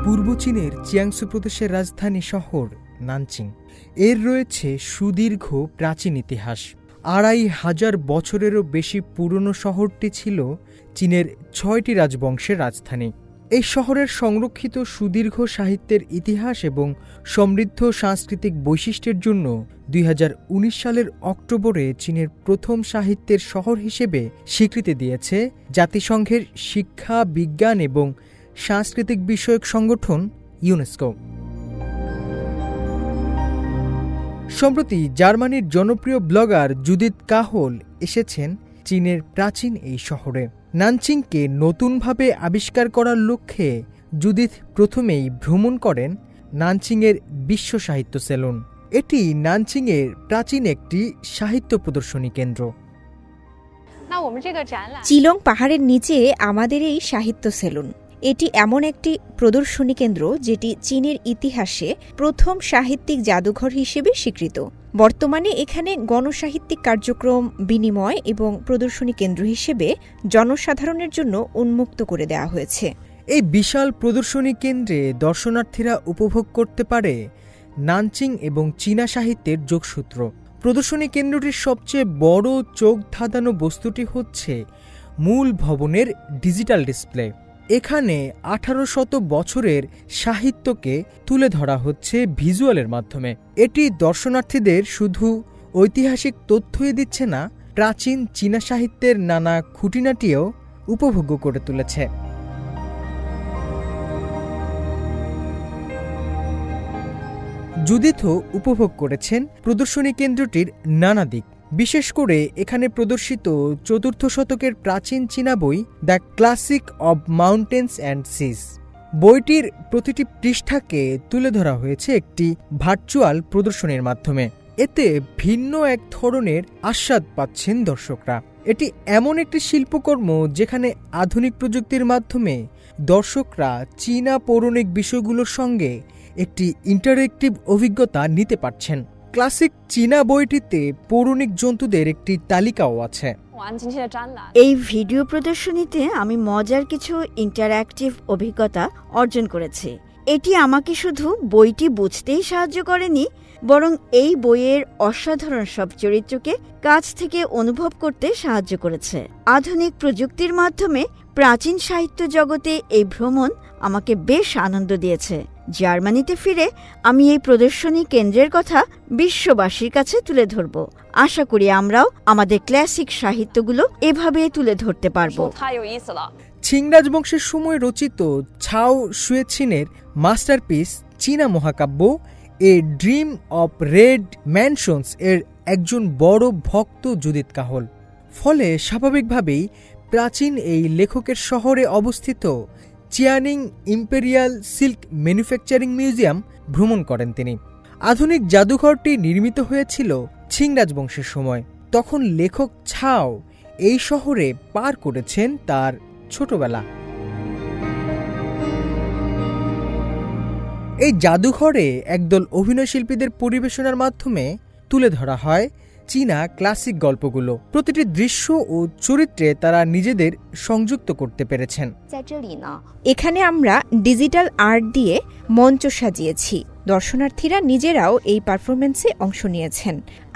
পূর্ব চীনের চিয়াংসু প্রদেশের রাজধানী শহর নানচিং। এর রয়েছে সুদীর্ঘ প্রাচীন ইতিহাস। ২৫০০ বছরেরও বেশি পুরনো শহরটি ছিল চীনের ৬টি রাজবংশের রাজধানী। এই শহরের সংরক্ষিত সুদীর্ঘ সাহিত্যের ইতিহাস এবং সমৃদ্ধ সাংস্কৃতিক বৈশিষ্ট্যের জন্য ২০১৯ সালের অক্টোবরে চীনের প্রথম সাহিত্যের শহর হিসেবে স্বীকৃতি দিয়েছে জাতিসংঘের শিক্ষা, বিজ্ঞান এবং সাংস্কৃতিক বিষয়ক সংগঠন ইউনেস্কো। সম্প্রতি জার্মানির জনপ্রিয় ব্লগার জুদিথ কাহল এসেছেন চীনের প্রাচীন এই শহরে। নানচিংকে নতুনভাবে আবিষ্কার করার লক্ষ্যে জুদিথ প্রথমেই ভ্রমণ করেন নানচিংয়ের বিশ্ব সাহিত্য সেলুন। এটি নানচিংয়ের প্রাচীন একটি সাহিত্য প্রদর্শনী কেন্দ্র। চিলং পাহাড়ের নিচে আমাদের এই সাহিত্য সেলুন। এটি এমন একটি প্রদর্শনী কেন্দ্র যেটি চীনের ইতিহাসে প্রথম সাহিত্যিক জাদুঘর হিসেবে স্বীকৃত। বর্তমানে এখানে গণসাহিত্যিক কার্যক্রম, বিনিময় এবং প্রদর্শনী কেন্দ্র হিসেবে জনসাধারণের জন্য উন্মুক্ত করে দেওয়া হয়েছে। এই বিশাল প্রদর্শনী কেন্দ্রে দর্শনার্থীরা উপভোগ করতে পারে নানচিং এবং চীনা সাহিত্যের যোগসূত্র। প্রদর্শনী কেন্দ্রটির সবচেয়ে বড় চোখ ধাঁধানো বস্তুটি হচ্ছে মূল ভবনের ডিজিটাল ডিসপ্লে। এখানে ১৮০০ বছরের সাহিত্যকে তুলে ধরা হচ্ছে ভিজুয়ালের মাধ্যমে। এটি দর্শনার্থীদের শুধু ঐতিহাসিক তথ্যই দিচ্ছে না, প্রাচীন চীনা সাহিত্যের নানা খুঁটিনাটিও উপভোগ্য করে তুলেছে। জুদিথও উপভোগ করেছেন প্রদর্শনী কেন্দ্রটির নানা দিক। বিশেষ করে এখানে প্রদর্শিত ৪র্থ শতকের প্রাচীন চীনা বই the classic of mountains and seas. বইটির প্রতিটি পৃষ্ঠাকে তুলে ধরা হয়েছে একটি ভার্চুয়াল প্রদর্শনীর মাধ্যমে। এতে ভিন্ন এক ধরনের আস্বাদ পাচ্ছেন দর্শকরা। এটি এমন একটি শিল্পকর্ম যেখানে আধুনিক প্রযুক্তির মাধ্যমে দর্শকরা চীনা পৌরাণিক বিষয়গুলোর সঙ্গে একটি ইন্টারেক্টিভ অভিজ্ঞতা নিতে পারছেন। ক্লাসিক চীনা বইটিতে পৌরাণিক জন্তুদের একটি তালিকাও আছে। এই ভিডিও প্রদর্শনীতে আমি মজার কিছু ইন্টারঅ্যাক্টিভ অভিজ্ঞতা অর্জন করেছি। এটি আমাকে শুধু বইটি বুঝতেই সাহায্য করেনি, বরং এই বইয়ের অসাধারণ সব চরিত্রকে কাছ থেকে অনুভব করতে সাহায্য করেছে। আধুনিক প্রযুক্তির মাধ্যমে প্রাচীন সাহিত্য জগতে এই ভ্রমণ আমাকে বেশ আনন্দ দিয়েছে। জার্মানিতে ফিরে আমি এই প্রদর্শনী কেন্দ্রের কথা বিশ্ববাসীর কাছে তুলে ধরব। আশা করি আমরাও আমাদের ক্লাসিক সাহিত্যগুলো এভাবে তুলে ধরতে পারব। চিং রাজবংশের সময় রচিত ছাও শুয়েছিনের মাস্টারপিস চীনা মহাকাব্য এ ড্রিম অব রেড ম্যানশনস এর একজন বড় ভক্ত জুদিথ কাহল। ফলে স্বাভাবিকভাবেই প্রাচীন এই লেখকের শহরে অবস্থিত চিয়ানিং ইম্পেরিয়াল সিল্ক ম্যানুফ্যাকচারিং মিউজিয়াম ভ্রমণ করেন তিনি। আধুনিক জাদুঘরটি নির্মিত হয়েছিল চিং রাজবংশের সময়। তখন লেখক ছাও এই শহরে পার করেছেন তার ছোটবেলা। এই জাদুঘরে একদল অভিনয়শিল্পীদের পরিবেশনার মাধ্যমে তুলে ধরা হয় চীনা ক্লাসিক গল্পগুলো। প্রতিটি দৃশ্য ও চরিত্রে তারা নিজেদের সংযুক্ত করতে পেরেছেন। এখানে আমরা ডিজিটাল আর্ট দিয়ে মঞ্চ সাজিয়েছি। দর্শনার্থীরা নিজেরাও এই পারফরমেন্সে অংশ নিয়েছেন।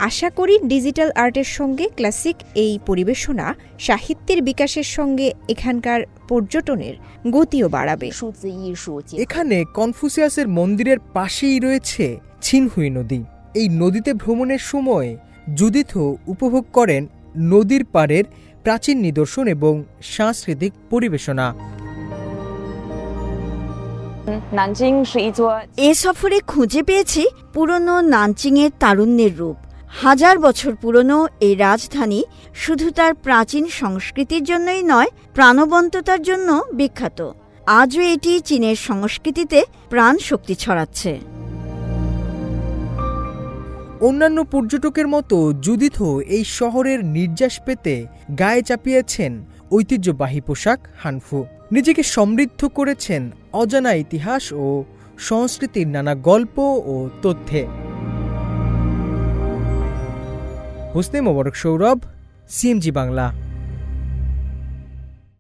আশা করি ডিজিটাল আর্টের সঙ্গে ক্লাসিক এই পরিবেশনা সাহিত্যের বিকাশের সঙ্গে এখানকার পর্যটনের গতিও বাড়াবে। এখানে কনফুসিয়াসের মন্দিরের পাশেই রয়েছে ছিনহুই নদী। এই নদীতে ভ্রমণের সময় জুদিথও উপভোগ করেন নদীর পাড়ের প্রাচীন নিদর্শন এবং সাংস্কৃতিক পরিবেশনা। এ সফরে খুঁজে পেয়েছি পুরনো নানচিংয়ের তারুণ্যের রূপ। 1000 বছর পুরনো এই রাজধানী শুধু তার প্রাচীন সংস্কৃতির জন্যই নয়, প্রাণবন্ততার জন্য বিখ্যাত। আজও এটি চীনের সংস্কৃতিতে প্রাণ শক্তি ছড়াচ্ছে। অন্যান্য পর্যটকের মতো জুদিথও এই শহরের নির্যাস পেতে গায়ে চাপিয়েছেন ঐতিহ্যবাহী পোশাক হানফু। নিজেকে সমৃদ্ধ করেছেন অজানা ইতিহাস ও সংস্কৃতির নানা গল্প ও তথ্যে। হোসনে মোবারক সৌরভ, সিএমজি বাংলা।